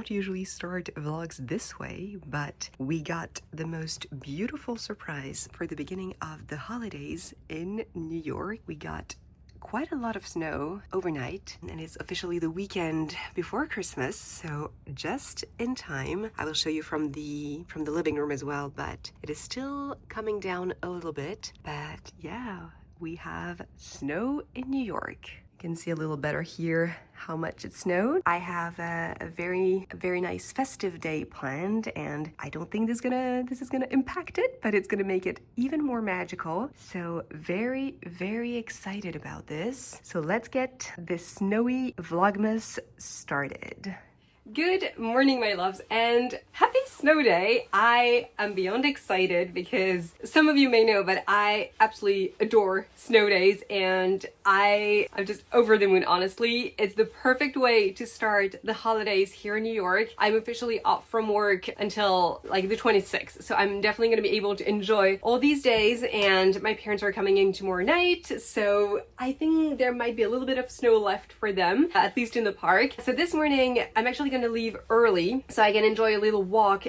don't usually start vlogs this way, but we got the most beautiful surprise for the beginning of the holidays in New York. We got quite a lot of snow overnight, and it's officially the weekend before Christmas, so just in time. I will show you from the living room as well, but it is still coming down a little bit. But yeah, we have snow in New York. You can see a little better here how much it snowed. I have a very nice festive day planned, and I don't think this is gonna impact it, but it's gonna make it even more magical. So very excited about this. So let's get this snowy Vlogmas started. Good morning, my loves, and happy snow day. I am beyond excited because some of you may know, but I absolutely adore snow days, and I'm just over the moon, honestly. It's the perfect way to start the holidays here in New York. I'm officially off from work until like the 26th, so I'm definitely going to be able to enjoy all these days, and my parents are coming in tomorrow night, so I think there might be a little bit of snow left for them, at least in the park. So this morning, I'm actually going to leave early so I can enjoy a little walk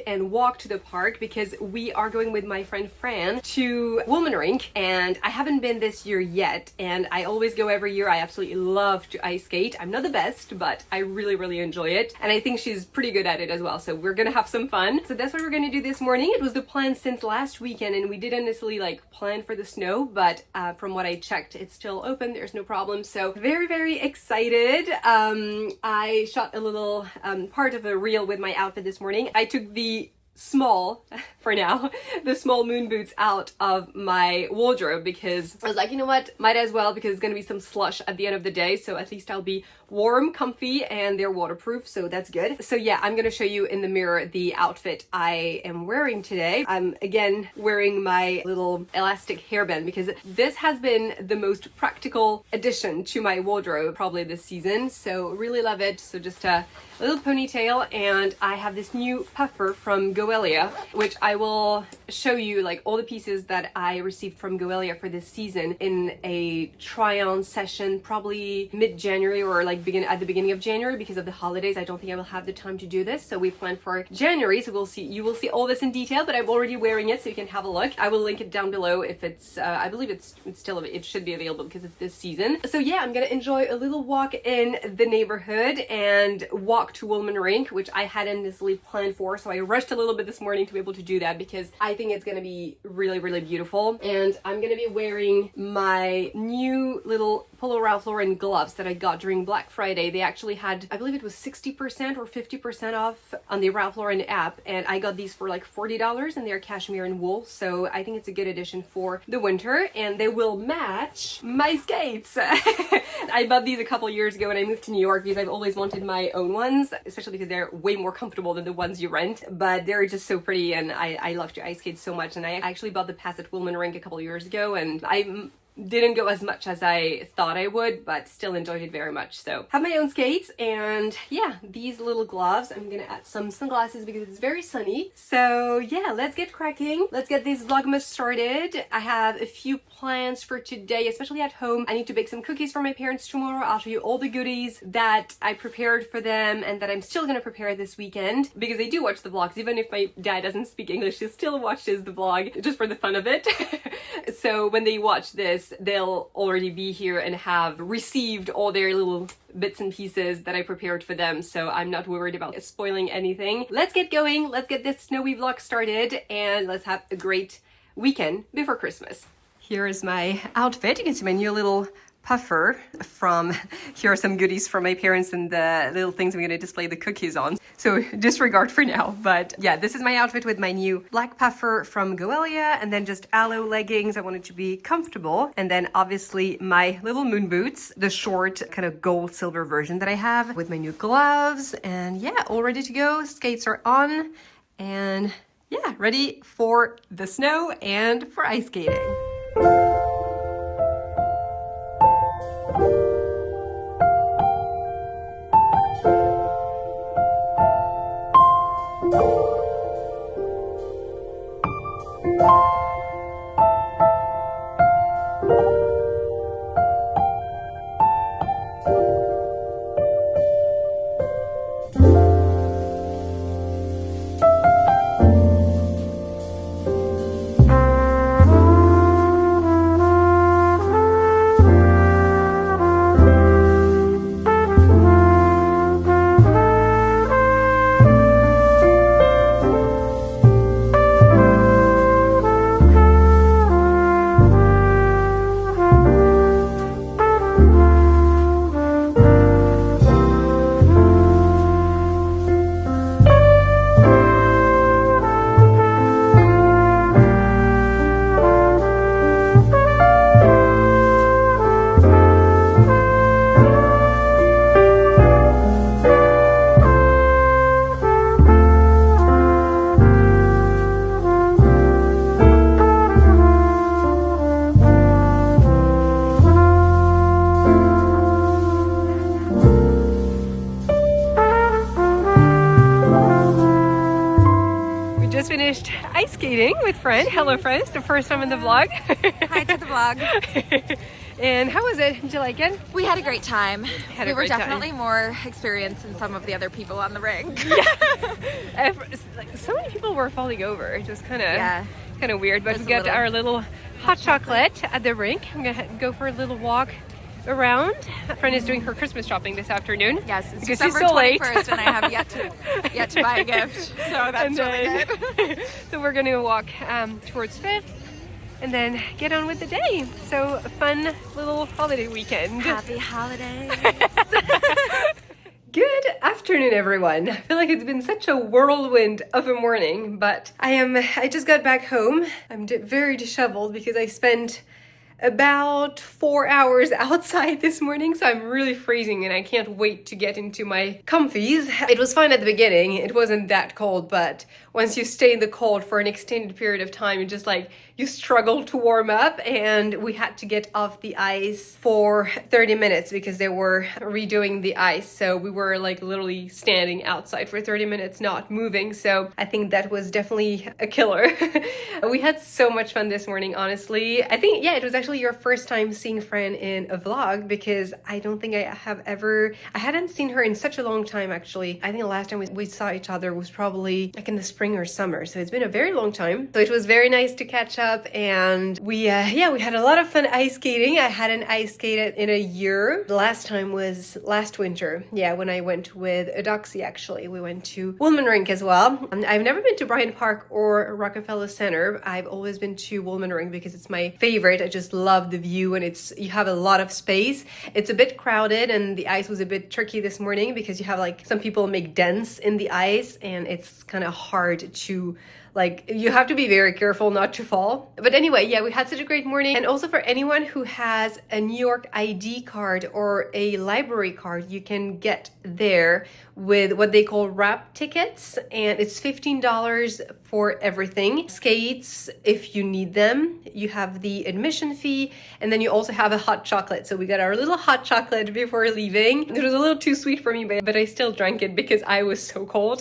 to the park, because we are going with my friend Fran to Wollman Rink, and I haven't been this year yet, and I always go every year. I absolutely love to ice skate. I'm not the best, but I really enjoy it, and I think she's pretty good at it as well, so we're gonna have some fun. So that's what we're gonna do this morning. It was the plan since last weekend, and we didn't necessarily like plan for the snow, but from what I checked, it's still open. There's no problem, so very excited. I shot a little part of a reel with my outfit this morning. I took the small, for now, the small moon boots out of my wardrobe because I was like, you know what, might as well, because it's gonna be some slush at the end of the day, so at least I'll be warm, comfy, and they're waterproof, so that's good. So yeah, I'm gonna show you in the mirror the outfit I am wearing today. I'm again wearing my little elastic hairband because this has been the most practical addition to my wardrobe probably this season, so really love it. So just a little ponytail, and I have this new puffer from Goelia, which I will show you like all the pieces that I received from Goelia for this season in a try-on session, probably mid-January or like at the beginning of January, because of the holidays. I don't think I will have the time to do this, so we planned for January, so you will see all this in detail, but I'm already wearing it so you can have a look. I will link it down below if it's I believe it should be available because it's this season. So yeah, I'm gonna enjoy a little walk in the neighborhood and walk to Wollman Rink, which I hadn't necessarily planned for, so I rushed a little bit this morning to be able to do that because I think it's gonna be really beautiful. And I'm gonna be wearing my new little Polo Ralph Lauren gloves that I got during Black Friday. They actually had, I believe it was 60% or 50% off on the Ralph Lauren app, and I got these for like $40, and they're cashmere and wool, so I think it's a good addition for the winter, and they will match my skates. I bought these a couple years ago when I moved to New York because I've always wanted my own ones, especially because they're way more comfortable than the ones you rent, but they're just so pretty, and I love to ice skate so much. And I actually bought the pass at Wollman Rink a couple years ago, and I didn't go as much as I thought I would, but still enjoyed it very much. So have my own skates, and yeah, these little gloves. I'm gonna add some sunglasses because it's very sunny. So yeah, let's get cracking. Let's get this Vlogmas started. I have a few plans for today, especially at home. I need to bake some cookies for my parents tomorrow. I'll show you all the goodies that I prepared for them and that I'm still gonna prepare this weekend, because they do watch the vlogs. Even if my dad doesn't speak English, he still watches the vlog just for the fun of it. So when they watch this, they'll already be here and have received all their little bits and pieces that I prepared for them, so I'm not worried about spoiling anything. Let's get going. Let's get this snowy vlog started, and let's have a great weekend before Christmas. Here is my outfit. You can see my new little puffer from, here are some goodies from my parents and the little things I'm going to display the cookies on. So disregard for now, but yeah, this is my outfit with my new black puffer from Goelia, and then just aloe leggings. I wanted to be comfortable, and then obviously my little moon boots, the short kind of gold silver version that I have, with my new gloves, and yeah, all ready to go. Skates are on, and yeah, ready for the snow and for ice skating. skating with Fran. Hello, Fran. It's the first time in the vlog. Hi to the vlog. And how was it? Did you like it? We had a great time. We were definitely more experienced than some of the other people on the rink. Yeah. Like, so many people were falling over. It was kind of weird. But we got our little hot chocolate at the rink. I'm gonna go for a little walk around. Fran is doing her Christmas shopping this afternoon. Yes, it's because December she's so 21st late. and I have yet to buy a gift. So that's really good. So we're gonna walk towards Fifth and then get on with the day. So a fun little holiday weekend. Happy holidays. Good afternoon, everyone. I feel like it's been such a whirlwind of a morning, but I just got back home. I'm very disheveled because I spent about 4 hours outside this morning, so I'm really freezing and I can't wait to get into my comfies. It was fine at the beginning. It wasn't that cold, but once you stay in the cold for an extended period of time, you struggle to warm up, and we had to get off the ice for 30 minutes because they were redoing the ice. So we were like literally standing outside for 30 minutes, not moving. So I think that was definitely a killer. We had so much fun this morning, honestly. I think, yeah, it was actually your first time seeing Fran in a vlog because I don't think I hadn't seen her in such a long time, actually. I think the last time we saw each other was probably like in the spring or summer. So it's been a very long time. So it was very nice to catch up, and we had a lot of fun ice skating. I hadn't ice skated in a year. The last time was last winter. Yeah, when I went with Adoxy, actually. We went to Wollman Rink as well. I've never been to Bryant Park or Rockefeller Center. I've always been to Wollman Rink because it's my favorite. I just love the view, and you have a lot of space. It's a bit crowded, and the ice was a bit tricky this morning because you have like some people make dents in the ice, and it's kind of hard to you have to be very careful not to fall. But anyway, yeah, we had such a great morning. And also for anyone who has a New York ID card or a library card, you can get there with what they call wrap tickets, and it's $15 for everything. Skates, if you need them, you have the admission fee, and then you also have a hot chocolate. So we got our little hot chocolate before leaving. It was a little too sweet for me, but I still drank it because I was so cold.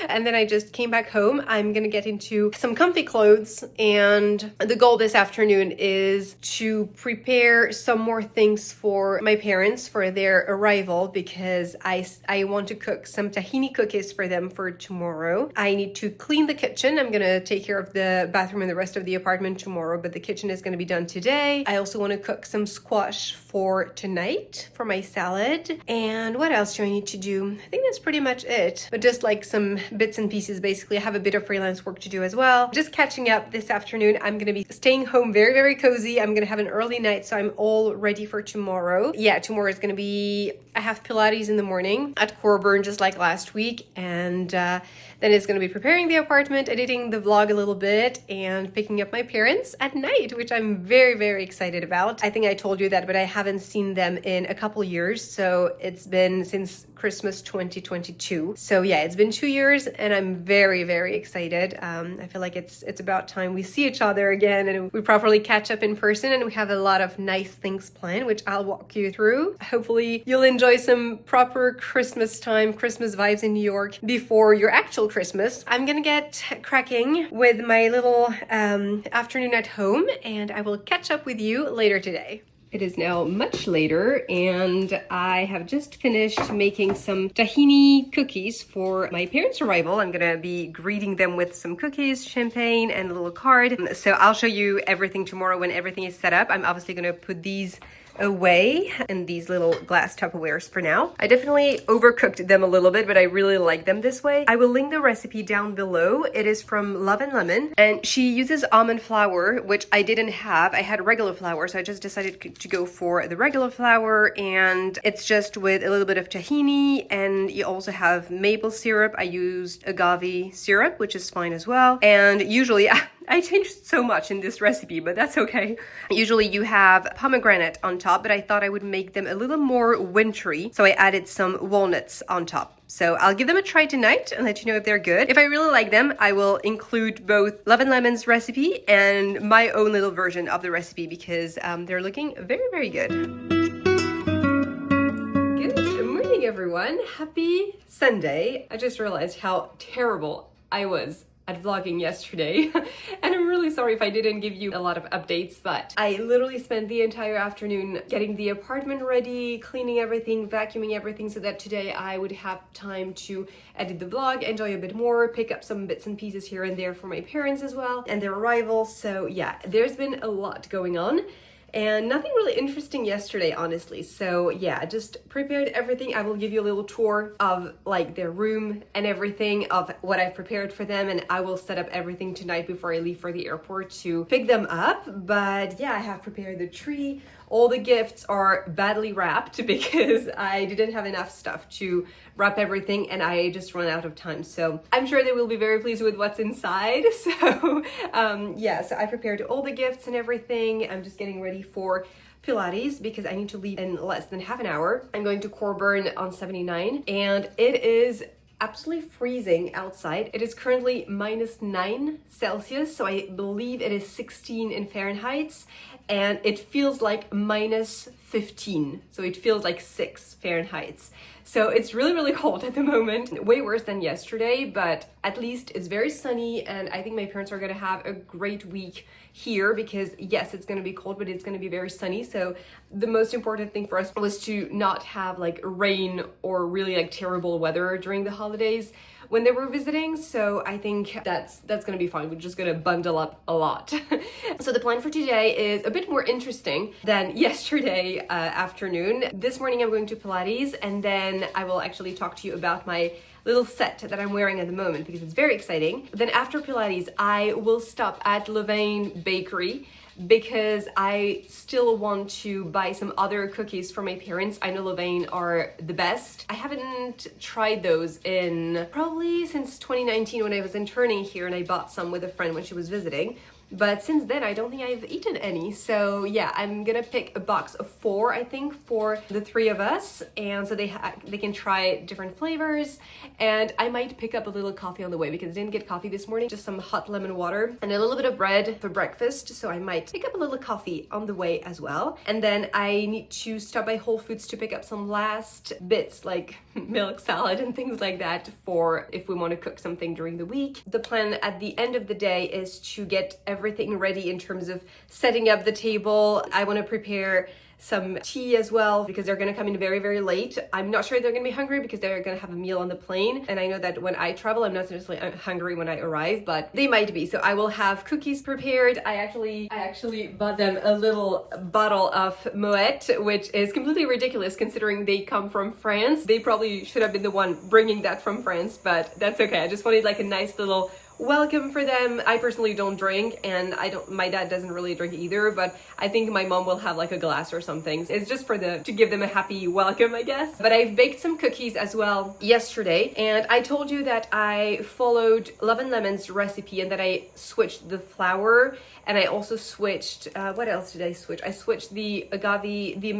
And then I just came back home. I'm gonna get into some comfy clothes, and the goal this afternoon is to prepare some more things for my parents for their arrival because I want to cook some tahini cookies for them for tomorrow. I need to clean the kitchen. I'm gonna take care of the bathroom and the rest of the apartment tomorrow, but the kitchen is gonna be done today. I also want to cook some squash for tonight for my salad. And what else do I need to do? I think that's pretty much it, but just like some bits and pieces. Basically, I have a bit of freelance work to do as well. Just catching up this afternoon. I'm gonna be staying home very, very cozy. I'm gonna have an early night, so I'm all ready for tomorrow. Yeah, tomorrow is gonna be, I have Pilates in the morning at Corburn, just like last week, and then it's gonna be preparing the apartment, editing the vlog a little bit, and picking up my parents at night, which I'm very, very excited about. I think I told you that, but I haven't seen them in a couple years, so it's been since Christmas 2022. So yeah, it's been 2 years, and I'm very, very excited. I feel like it's about time we see each other again and we properly catch up in person, and we have a lot of nice things planned, which I'll walk you through. Hopefully you'll enjoy some proper Christmas time, Christmas vibes in New York before your actual Christmas. I'm gonna get cracking with my little afternoon at home, and I will catch up with you later today. It is now much later, and I have just finished making some tahini cookies for my parents' arrival. I'm gonna be greeting them with some cookies, champagne, and a little card. So I'll show you everything tomorrow when everything is set up. I'm obviously gonna put these away in these little glass Tupperwares for now. I definitely overcooked them a little bit, but I really like them this way. I will link the recipe down below. It is from Levain, and she uses almond flour, which I didn't have. I had regular flour, so I just decided to go for the regular flour, and it's just with a little bit of tahini, and you also have maple syrup. I used agave syrup, which is fine as well. And usually I changed so much in this recipe, but that's okay. Usually you have pomegranate on top, but I thought I would make them a little more wintry, so I added some walnuts on top. So I'll give them a try tonight and let you know if they're good. If I really like them, I will include both Levain Lemon's recipe and my own little version of the recipe because they're looking very, very good. Good morning, everyone. Happy Sunday. I just realized how terrible I was at vlogging yesterday and I'm really sorry if I didn't give you a lot of updates, but I literally spent the entire afternoon getting the apartment ready, cleaning everything, vacuuming everything, so that today I would have time to edit the vlog, enjoy a bit more, pick up some bits and pieces here and there for my parents as well and their arrival. So yeah, there's been a lot going on. And nothing really interesting yesterday, honestly. So yeah, just prepared everything. I will give you a little tour of like their room and everything, of what I've prepared for them, and I will set up everything tonight before I leave for the airport to pick them up. But yeah, I have prepared the tree. All the gifts are badly wrapped because I didn't have enough stuff to wrap everything and I just ran out of time. So I'm sure they will be very pleased with what's inside. So yeah, so I prepared all the gifts and everything. I'm just getting ready for Pilates because I need to leave in less than half an hour. I'm going to Corburn on 79 and it is absolutely freezing outside. It is currently -9 Celsius, so I believe it is 16 in Fahrenheit, and it feels like -15, so it feels like 6 Fahrenheit. So it's really cold at the moment, way worse than yesterday, but at least it's very sunny and I think my parents are gonna have a great week here because yes, it's gonna be cold, but it's gonna be very sunny. So the most important thing for us was to not have like rain or really like terrible weather during the holidays when they were visiting. So I think that's gonna be fine. We're just gonna bundle up a lot. So the plan for today is a bit more interesting than yesterday afternoon. This morning I'm going to Pilates and then I will actually talk to you about my little set that I'm wearing at the moment because it's very exciting. Then after Pilates, I will stop at Levain Bakery because I still want to buy some other cookies for my parents. I know Levain are the best. I haven't tried those in probably since 2019 when I was interning here and I bought some with a friend when she was visiting. But since then, I don't think I've eaten any. So yeah, I'm gonna pick a box of 4, I think, for the 3 of us. And so they can try different flavors. And I might pick up a little coffee on the way because I didn't get coffee this morning, just some hot lemon water and a little bit of bread for breakfast. So I might pick up a little coffee on the way as well. And then I need to stop by Whole Foods to pick up some last bits like milk salad and things like that for if we want to cook something during the week. The plan at the end of the day is to get everything ready in terms of setting up the table. I want to prepare some tea as well because they're gonna come in very late. I'm not sure they're gonna be hungry because they're gonna have a meal on the plane, and I know that when I travel I'm not necessarily hungry when I arrive, but they might be. So I will have cookies prepared. I actually bought them a little bottle of Moet, which is completely ridiculous considering they come from France. They probably should have been the one bringing that from France, but that's okay. I just wanted like a nice little welcome for them. I personally don't drink and my dad doesn't really drink either, but I think my mom will have like a glass or something. It's just for to give them a happy welcome, I guess. But I've baked some cookies as well yesterday, and I told you that I followed Love and Lemon's recipe and that I switched the flour, and I also switched what else did I switch? I switched the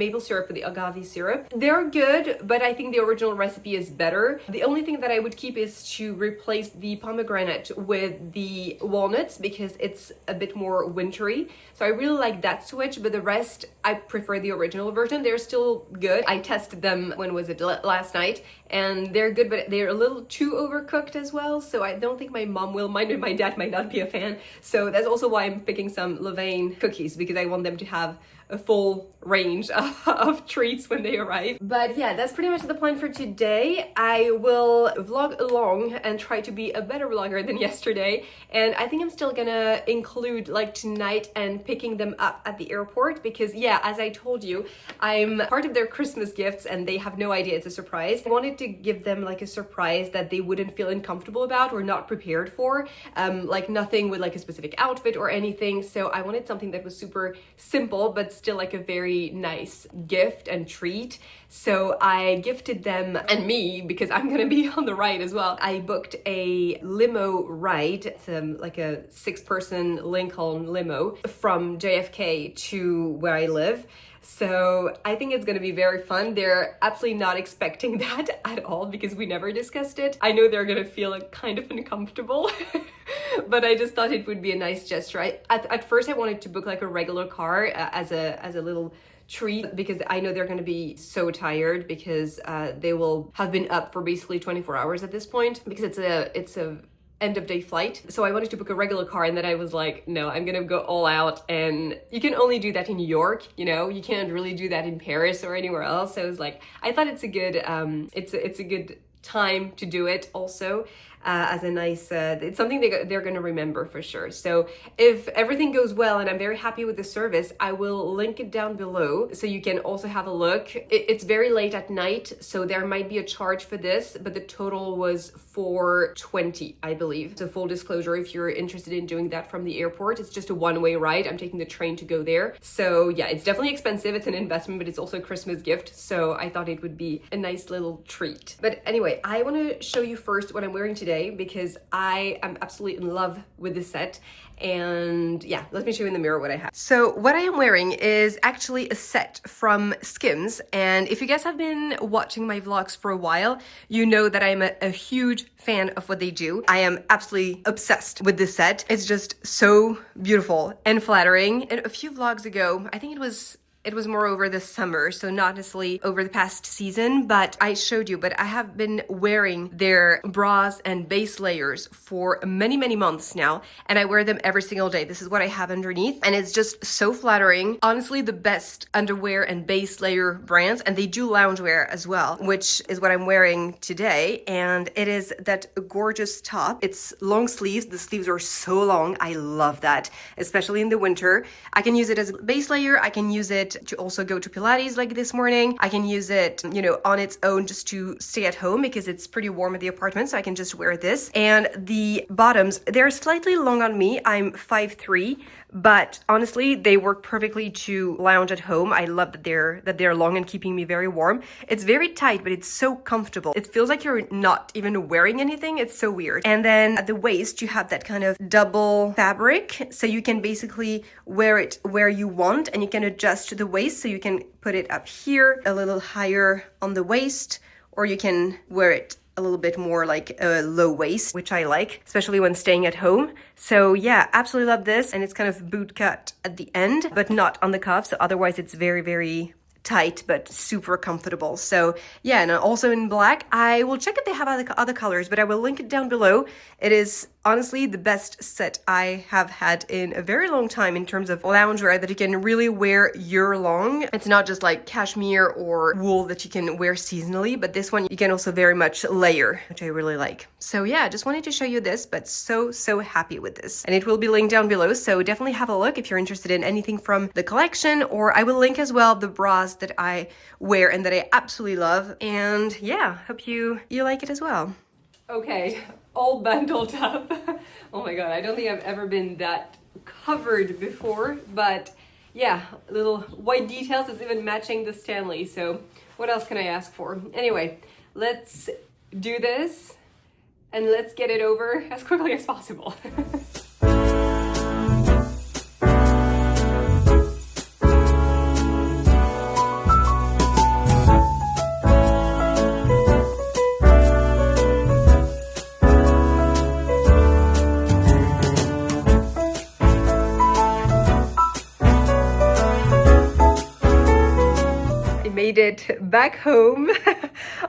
maple syrup for the agave syrup. They're good, but I think the original recipe is better. The only thing that I would keep is to replace the pomegranate with the walnuts because it's a bit more wintry. So I really like that switch, but the rest I prefer the original version. They're still good. I tested them, when was it, last night, and they're good, but they're a little too overcooked as well. So I don't think my mom will mind, and my dad might not be a fan. So that's also why I'm picking some Levain cookies, because I want them to have a full range of treats when they arrive. But yeah, that's pretty much the plan for today. I will vlog along and try to be a better vlogger than yesterday, and I think I'm still gonna include like tonight and picking them up at the airport because yeah, as I told you, I'm part of their Christmas gifts and they have no idea it's a surprise. I wanted to give them like a surprise that they wouldn't feel uncomfortable about or not prepared for, like nothing with like a specific outfit or anything. So I wanted something that was super simple but still like a very nice gift and treat. So I gifted them and me, because I'm gonna be on the ride as well. I booked a limo ride. It's like a 6-person Lincoln limo from JFK to where I live. So I think it's gonna be very fun. They're absolutely not expecting that at all because we never discussed it. I know they're gonna feel like kind of uncomfortable, but I just thought it would be a nice gesture. At first I wanted to book like a regular car as a little treat because I know they're going to be so tired because they will have been up for basically 24 hours at this point because it's a end of day flight. So I wanted to book a regular car, and then I was like, no, I'm gonna go all out. And you can only do that in New York, you know, you can't really do that in Paris or anywhere else. So I was like, I thought it's a good, it's a good time to do it also. As a nice, it's something they're going to remember for sure. So if everything goes well and I'm very happy with the service, I will link it down below so you can also have a look. It's very late at night, so there might be a charge for this, but the total was $420, I believe. So full disclosure, if you're interested in doing that from the airport, it's just a one-way ride. I'm taking the train to go there. So yeah, it's definitely expensive. It's an investment, but it's also a Christmas gift. So I thought it would be a nice little treat. But anyway, I want to show you first what I'm wearing today, because I am absolutely in love with this set. And yeah, let me show you in the mirror what I have. So what I am wearing is actually a set from SKIMS, and if you guys have been watching my vlogs for a while, you know that I'm a huge fan of what they do. I am absolutely obsessed with this set. It's just so beautiful and flattering. And a few vlogs ago, I think it was more over the summer, so not necessarily over the past season, but I showed you, but I have been wearing their bras and base layers for many, many months now, and I wear them every single day. This is what I have underneath, and it's just so flattering. Honestly, the best underwear and base layer brands, and they do loungewear as well, which is what I'm wearing today, and it is that gorgeous top. It's long sleeves. The sleeves are so long. I love that, especially in the winter. I can use it as a base layer. I can use it to also go to Pilates like this morning. I can use it, you know, on its own just to stay at home because it's pretty warm at the apartment, so I can just wear this. And the bottoms, they're slightly long on me. I'm 5'3", but honestly, they work perfectly to lounge at home. I love that they're long and keeping me very warm. It's very tight, but it's so comfortable. It feels like you're not even wearing anything. It's so weird. And then at the waist, you have that kind of double fabric, so you can basically wear it where you want, and you can adjust the waist, so you can put it up here a little higher on the waist, or you can wear it a little bit more like a low waist, which I like, especially when staying at home. So yeah, absolutely love this. And it's kind of boot cut at the end, but not on the cuff. So otherwise it's very, very tight, but super comfortable. So yeah, and also in black. I will check if they have other colors, but I will link it down below. It is honestly the best set I have had in a very long time in terms of loungewear that you can really wear year long. It's not just like cashmere or wool that you can wear seasonally, but this one you can also very much layer, which I really like. So yeah, just wanted to show you this, but so happy with this. And it will be linked down below, so definitely have a look if you're interested in anything from the collection, or I will link as well the bras that I wear and that I absolutely love. And yeah, hope you like it as well. Okay, all bundled up. Oh my god, I don't think I've ever been that covered before, but yeah, little white details. It's even matching the Stanley, so what else can I ask for? Anyway, let's do this and let's get it over as quickly as possible. Made it back home.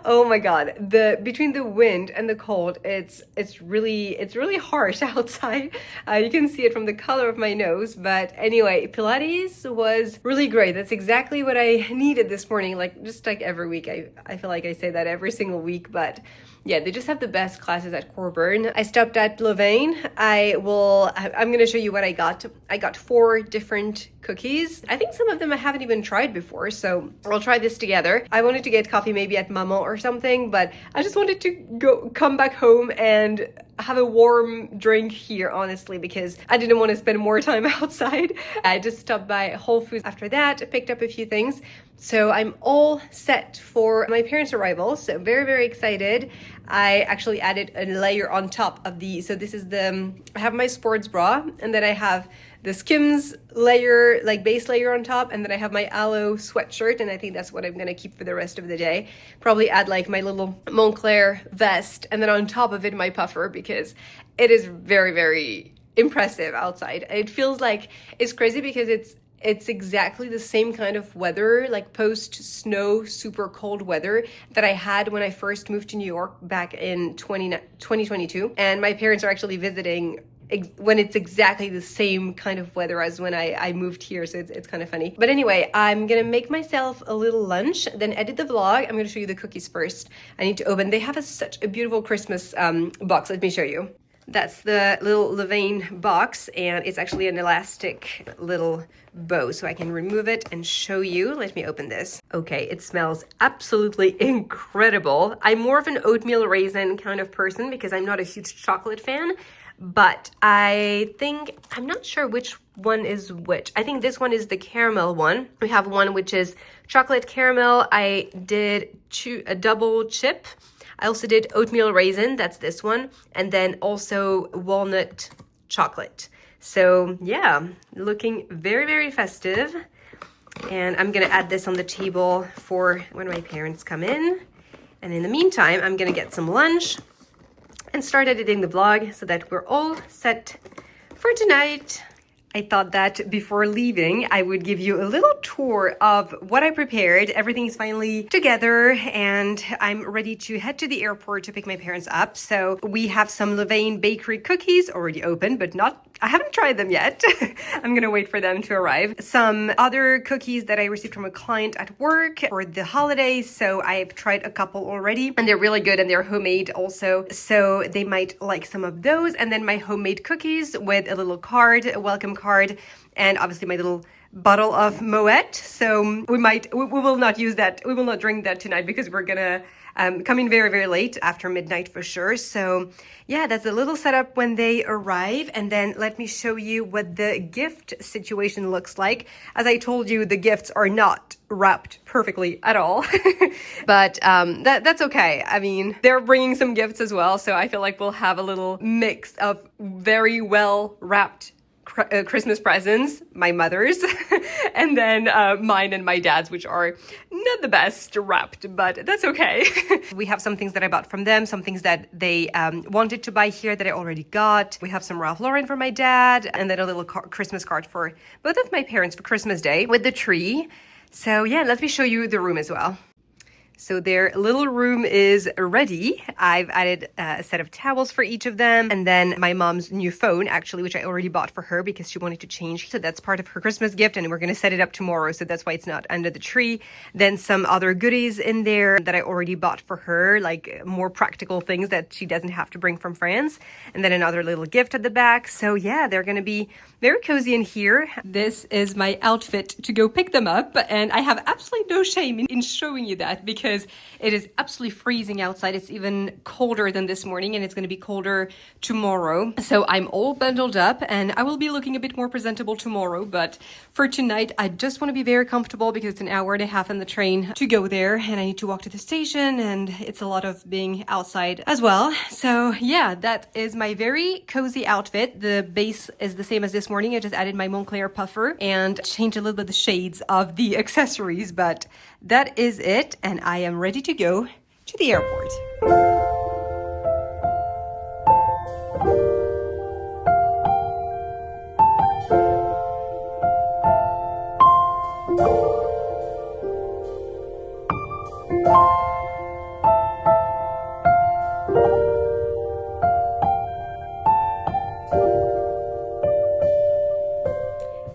Oh my god, between the wind and the cold, it's really harsh outside. You can see it from the color of my nose, but anyway, Pilates was really great. That's exactly what I needed this morning, like just like every week. I feel like I say that every single week, but yeah, they just have the best classes at Courburn. I stopped at Levain. I'm gonna show you what I got. I got 4 different cookies. I think some of them I haven't even tried before, so I'll try this together. I wanted to get coffee maybe at Maman or something, but I just wanted to come back home and have a warm drink here, honestly, because I didn't want to spend more time outside. I just stopped by Whole Foods after that, picked up a few things. So I'm all set for my parents' arrival, so very excited. I actually added a layer on top of the, so this is I have my sports bra, and then I have the SKIMS layer, like base layer on top, and then I have my aloe sweatshirt, and I think that's what I'm gonna keep for the rest of the day. Probably add like my little Montclair vest, and then on top of it my puffer, because it is very impressive outside. It feels like, it's crazy because It's exactly the same kind of weather, like post-snow, super cold weather that I had when I first moved to New York back in 2022. And my parents are actually visiting when it's exactly the same kind of weather as when I moved here, so it's kind of funny. But anyway, I'm gonna make myself a little lunch, then edit the vlog. I'm gonna show you the cookies first. I need to open. They have such a beautiful Christmas box. Let me show you. That's the little Levain box, and it's actually an elastic little bow, so I can remove it and show you. Let me open this. Okay, it smells absolutely incredible. I'm more of an oatmeal raisin kind of person because I'm not a huge chocolate fan, but I'm not sure which one is which. I think this one is the caramel one. We have one which is chocolate caramel. I did a double chip. I also did oatmeal raisin, that's this one, and then also walnut chocolate. So yeah, looking very, very festive. And I'm gonna add this on the table for when my parents come in. And in the meantime, I'm gonna get some lunch and start editing the vlog so that we're all set for tonight. I thought that before leaving, I would give you a little tour of what I prepared. Everything's finally together and I'm ready to head to the airport to pick my parents up. So we have some Levain Bakery cookies already open, but I haven't tried them yet. I'm gonna wait for them to arrive. Some other cookies that I received from a client at work for the holidays. So I've tried a couple already and they're really good and they're homemade also. So they might like some of those. And then my homemade cookies with a little card, a welcome card, and obviously my little bottle of Moet. So we will not use that. We will not drink that tonight because we're gonna come in very, very late after midnight for sure. So yeah, that's a little setup when they arrive. And then let me show you what the gift situation looks like. As I told you, the gifts are not wrapped perfectly at all, but that's okay. I mean, they're bringing some gifts as well. So I feel like we'll have a little mix of very well wrapped Christmas presents, my mother's, and then mine and my dad's, which are not the best wrapped, but that's okay. We have some things that I bought from them, some things that they wanted to buy here that I already got. We have some Ralph Lauren for my dad, and then a little Christmas card for both of my parents for Christmas Day with the tree. So yeah, let me show you the room as well. So their little room is ready. I've added a set of towels for each of them. And then my mom's new phone, actually, which I already bought for her because she wanted to change. So that's part of her Christmas gift and we're going to set it up tomorrow. So that's why it's not under the tree. Then some other goodies in there that I already bought for her, like more practical things that she doesn't have to bring from France. And then another little gift at the back. So yeah, they're going to be very cozy in here. This is my outfit to go pick them up. And I have absolutely no shame in showing you that because it is absolutely freezing outside. It's even colder than this morning and it's going to be colder tomorrow. So I'm all bundled up and I will be looking a bit more presentable tomorrow. But for tonight, I just want to be very comfortable because it's an hour and a half on the train to go there and I need to walk to the station and it's a lot of being outside as well. So yeah, that is my very cozy outfit. The base is the same as this morning. I just added my Montclair puffer and changed a little bit the shades of the accessories, but that is it. And I am ready to go to the airport.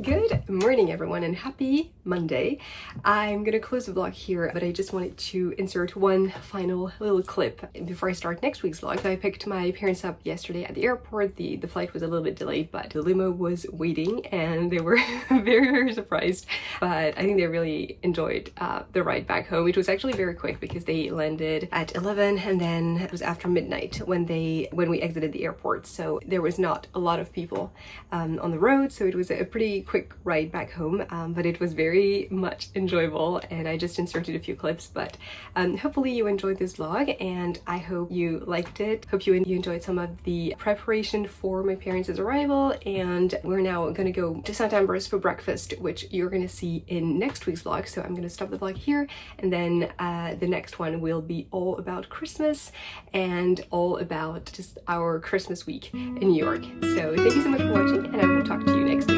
Good morning everyone and happy Monday. I'm gonna close the vlog here, but I just wanted to insert one final little clip before I start next week's vlog. So I picked my parents up yesterday at the airport. The flight was a little bit delayed, but the limo was waiting and they were very, very surprised. But I think they really enjoyed the ride back home. It was actually very quick because they landed at 11 and then it was after midnight when we exited the airport. So there was not a lot of people on the road. So it was a pretty quick ride back home, but it was very much enjoyable and I just inserted a few clips. But hopefully you enjoyed this vlog and I hope you liked it. Hope you enjoyed some of the preparation for my parents' arrival, and we're now gonna go to St. Ambrose for breakfast, which you're gonna see in next week's vlog. So I'm gonna stop the vlog here and then the next one will be all about Christmas and all about just our Christmas week in New York. So thank you so much for watching and I will talk to you next time.